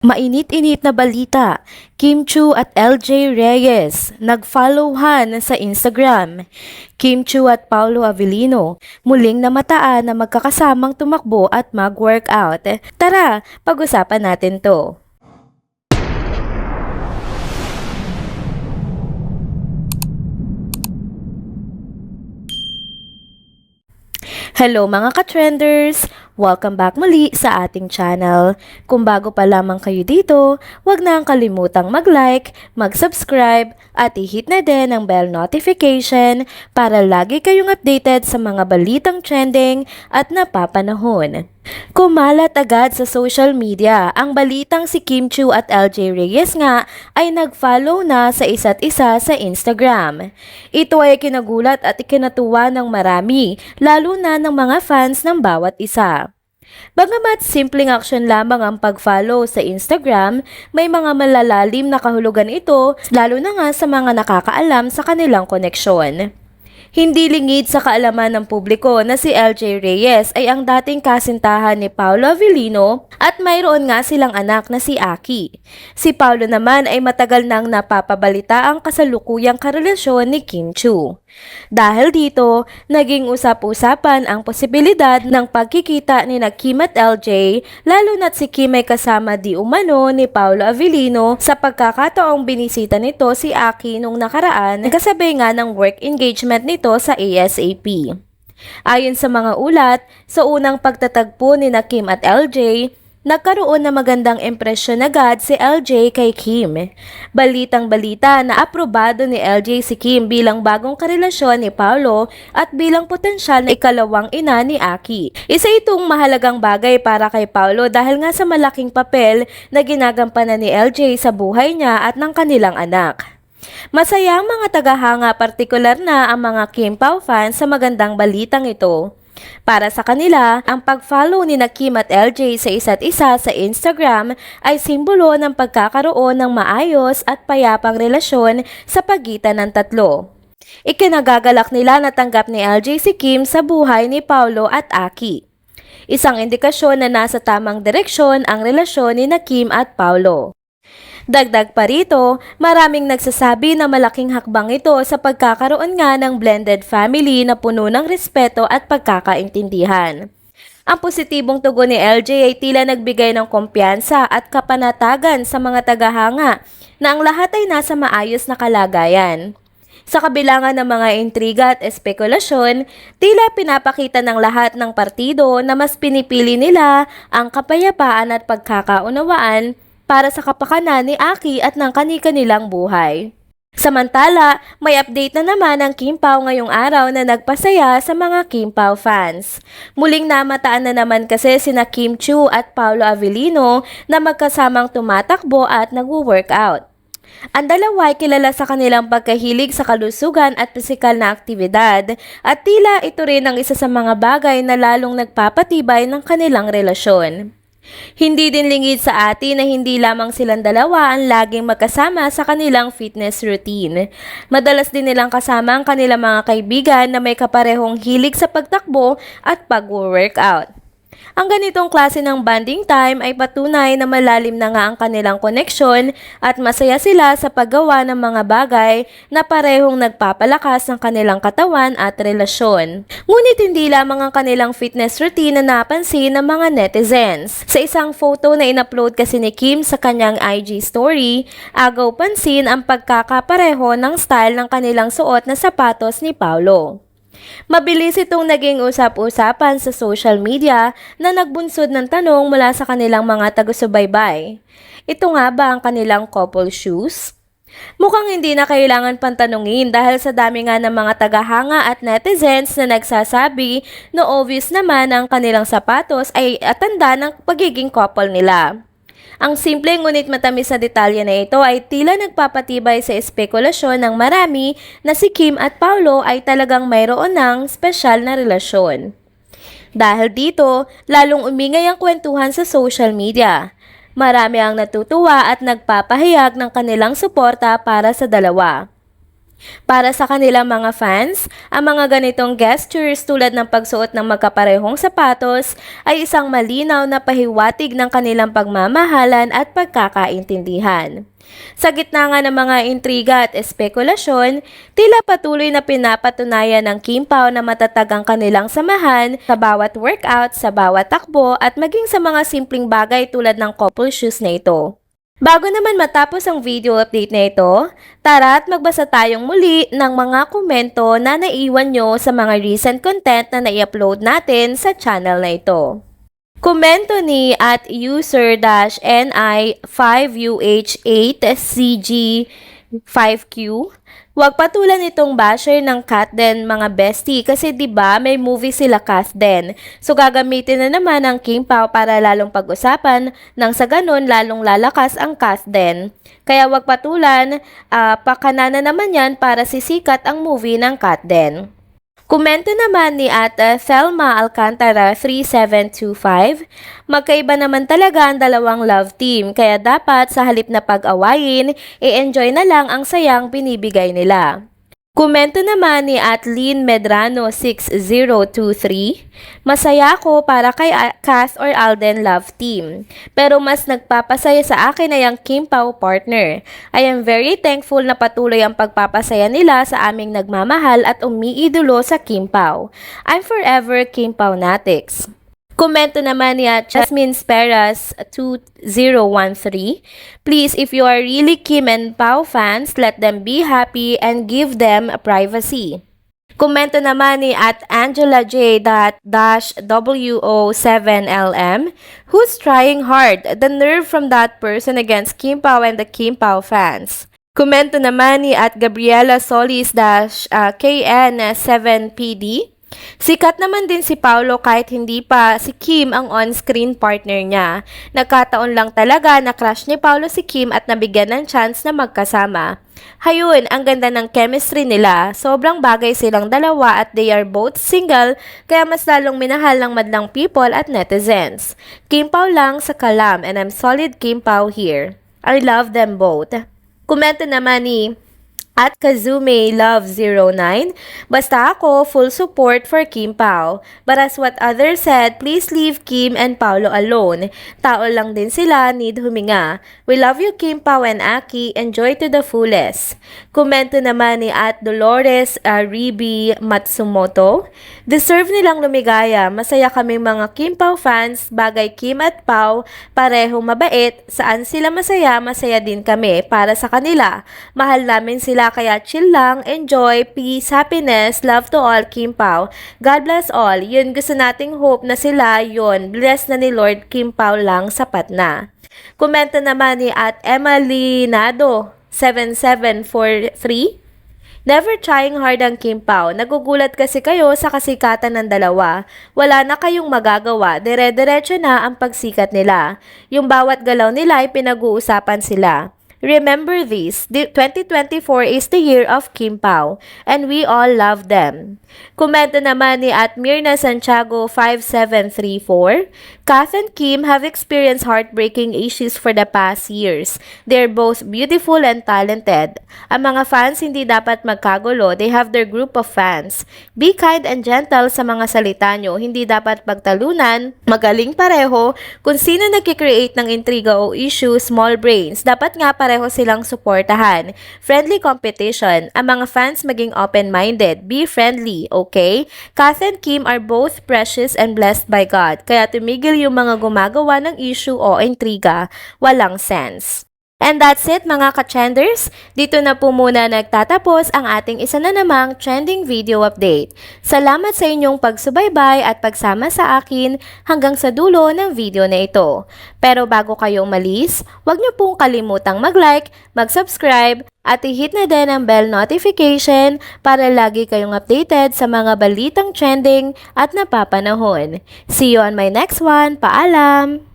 Mainit-init na balita, Kim Chiu at LJ Reyes nag-followan sa Instagram. Kim Chiu at Paulo Avellino muling namataan na magkakasamang tumakbo at mag-workout. Tara, pag-usapan natin to. Hello mga ka-trenders! Welcome back muli sa ating channel. Kung bago pa lamang kayo dito, huwag na kalimutang mag-like, mag-subscribe, at i-hit na din ang bell notification para lagi kayong updated sa mga balitang trending at napapanahon. Kumalat agad sa social media ang balitang si Kim Chiu at LJ Reyes nga ay nag-follow na sa isa't isa sa Instagram. Ito ay kinagulat at ikinatuwa ng marami, lalo na ng mga fans ng bawat isa. Bagamat simpleng aksyon lamang ang pag-follow sa Instagram, may mga malalalim na kahulugan ito, lalo na nga sa mga nakakaalam sa kanilang koneksyon. Hindi lingid sa kaalaman ng publiko na si LJ Reyes ay ang dating kasintahan ni Paulo Avellino at mayroon nga silang anak na si Aki. Si Paulo naman ay matagal nang napapabalita ang kasalukuyang karelasyon ni Kim Chiu. Dahil dito, naging usap-usapan ang posibilidad ng pagkikita ni Kim at LJ, lalo na't si Kim ay kasama di umano ni Paulo Avellino sa pagkakataong binisita nito si Aki nung nakaraan, kasabay nga ng work engagement nito sa ASAP. Ayon sa mga ulat, sa unang pagtatagpo ni Kim at LJ, nagkaroon na magandang impresyon agad si LJ kay Kim. Balitang-balita na aprobado ni LJ si Kim bilang bagong karelasyon ni Paulo at bilang potensyal na ikalawang ina ni Aki. Isa itong mahalagang bagay para kay Paulo dahil nga sa malaking papel na ginagampanan ni LJ sa buhay niya at ng kanilang anak. Masaya ang mga tagahanga, partikular na ang mga Kim Pao fans sa magandang balitang ito. Para sa kanila, ang pag-follow ni Kim at LJ sa isa't isa sa Instagram ay simbolo ng pagkakaroon ng maayos at payapang relasyon sa pagitan ng tatlo. Ikinagagalak nila na tanggap ni LJ si Kim sa buhay ni Paulo at Aki. Isang indikasyon na nasa tamang direksyon ang relasyon ni Kim at Paulo. Dagdag pa rito, maraming nagsasabi na malaking hakbang ito sa pagkakaroon nga ng blended family na puno ng respeto at pagkakaintindihan. Ang positibong tugon ni LJ ay tila nagbigay ng kumpiyansa at kapanatagan sa mga tagahanga na ang lahat ay nasa maayos na kalagayan. Sa kabilangan ng mga intriga at espekulasyon, tila pinapakita ng lahat ng partido na mas pinipili nila ang kapayapaan at pagkakaunawaan para sa kapakanan ni Aki at ng kani-kanilang buhay. Samantala, may update na naman ang Kim Pao ngayong araw na nagpasaya sa mga Kim Pao fans. Muling namataan na naman kasi sina Kim Chiu at Paulo Avellino na magkasamang tumatakbo at nagwo-workout. Ang dalawa ay kilala sa kanilang pagkahilig sa kalusugan at pisikal na aktibidad at tila ito rin ang isa sa mga bagay na lalong nagpapatibay ng kanilang relasyon. Hindi din lingid sa atin na hindi lamang silang dalawa ang laging magkasama sa kanilang fitness routine. Madalas din nilang kasama ang kanilang mga kaibigan na may kaparehong hilig sa pagtakbo at pag-workout. Ang ganitong klase ng bonding time ay patunay na malalim na nga ang kanilang koneksyon at masaya sila sa paggawa ng mga bagay na parehong nagpapalakas ng kanilang katawan at relasyon. Ngunit hindi lamang ang kanilang fitness routine na napansin ng mga netizens. Sa isang photo na in-upload kasi ni Kim sa kanyang IG story, agaw pansin ang pagkakapareho ng style ng kanilang suot na sapatos ni Paulo. Mabilis itong naging usap-usapan sa social media na nagbunsod ng tanong mula sa kanilang mga taga-subaybay. Ito nga ba ang kanilang couple shoes? Mukhang hindi na kailangan pantanungin dahil sa dami nga ng mga tagahanga at netizens na nagsasabi na obvious naman ang kanilang sapatos ay tanda ng pagiging couple nila. Ang simple ngunit matamis na detalye na ito ay tila nagpapatibay sa espekulasyon ng marami na si Kim at Paulo ay talagang mayroon ng espesyal na relasyon. Dahil dito, lalong umingay ang kwentuhan sa social media. Marami ang natutuwa at nagpapahayag ng kanilang suporta para sa dalawa. Para sa kanilang mga fans, ang mga ganitong gestures tulad ng pagsuot ng magkaparehong sapatos ay isang malinaw na pahiwatig ng kanilang pagmamahalan at pagkakaintindihan. Sa gitna nga ng mga intriga at espekulasyon, tila patuloy na pinapatunayan ng Kim Pao na matatag ang kanilang samahan sa bawat workout, sa bawat takbo at maging sa mga simpleng bagay tulad ng couple shoes na ito. Bago naman matapos ang video update na ito, tara at magbasa tayong muli ng mga komento na naiwan nyo sa mga recent content na nai-upload natin sa channel na ito. Komento ni at user-ni5UH8CG5Q. Huwag patulan itong basher ng Katden mga bestie kasi 'di ba may movie sila Katden. So gagamitin na naman ang Kim Pao para lalong pag-usapan nang sa ganun lalong lalakas ang Katden. Kaya huwag patulan, pakana na naman yan para sisikat ang movie ng Katden. Komento naman ni at Thelma Alcantara 3725, magkaiba naman talaga ang dalawang love team kaya dapat sa halip na pag-awayin, i-enjoy na lang ang sayang binibigay nila. Komento naman ni at Lynn Medrano 6023, masaya ako para kay Kath or Alden love team. Pero mas nagpapasaya sa akin ay ang Kim Pao partner. I am very thankful na patuloy ang pagpapasaya nila sa aming nagmamahal at umiidolo sa Kim Pao. I'm forever Kim Pao Natics. Komento naman ni Jasmine Speras 2013. Please, if you are really Kim and Pao fans, let them be happy and give them a privacy. Komento naman ni at Angela J.-WO7LM. Who's trying hard? The nerve from that person against Kim Pao and the Kim Pao fans. Komento naman ni at Gabriela Solis-KN7PD. Sikat naman din si Paolo kahit hindi pa si Kim ang on-screen partner niya. Nagkataon lang talaga na crush ni Paolo si Kim at nabigyan ng chance na magkasama. Hayun, ang ganda ng chemistry nila. Sobrang bagay silang dalawa at they are both single kaya mas lalong minahal ng madlang people at netizens. Kim Pao lang sa kalam and I'm solid Kim Pao here. I love them both. Komento naman ni at Kazume Love 09, basta ako full support for Kim Pao. But as what others said, please leave Kim and Paolo alone. Tao lang din sila, need huminga. We love you Kim Pao and Aki, enjoy to the fullest. Komento naman ni at Dolores Ribi Matsumoto, deserve nilang lumigaya, masaya kaming mga Kim Pao fans, bagay Kim at Pao, parehong mabait, saan sila masaya, masaya din kami para sa kanila. Mahal namin sila kaya chill lang, enjoy, peace, happiness, love to all, Kim Pao. God bless all. Yun gusto nating hope na sila, yun. Bless na ni Lord, Kim Pao lang, sapat na. Komento naman ni at Emily Nado 7743. Never trying hard ang Kim Pao. Nagugulat kasi kayo sa kasikatan ng dalawa. Wala na kayong magagawa. Dire-diretso na ang pagsikat nila. Yung bawat galaw nila ay pinag-uusapan sila. Remember this, 2024 is the year of Kim Pao, and we all love them. Komento naman ni at Mirna Santiago 5734, Kath and Kim have experienced heartbreaking issues for the past years. They're both beautiful and talented. Ang mga fans hindi dapat magkagulo, they have their group of fans. Be kind and gentle sa mga salita nyo, hindi dapat pagtalunan, magaling pareho, kung sino nagkikreate ng intriga o issue, small brains, dapat nga pareho silang suportahan. Friendly competition. Ang mga fans maging open-minded. Be friendly, okay? Kath and Kim are both precious and blessed by God. Kaya tumigil yung mga gumagawa ng issue o intriga. Walang sense. And that's it mga ka-trenders. Dito na po muna nagtatapos ang ating isa na namang trending video update. Salamat sa inyong pagsubaybay at pagsama sa akin hanggang sa dulo ng video na ito. Pero bago kayo umalis, huwag niyo pong kalimutang mag-like, mag-subscribe, at i-hit na din ang bell notification para lagi kayong updated sa mga balitang trending at napapanahon. See you on my next one. Paalam!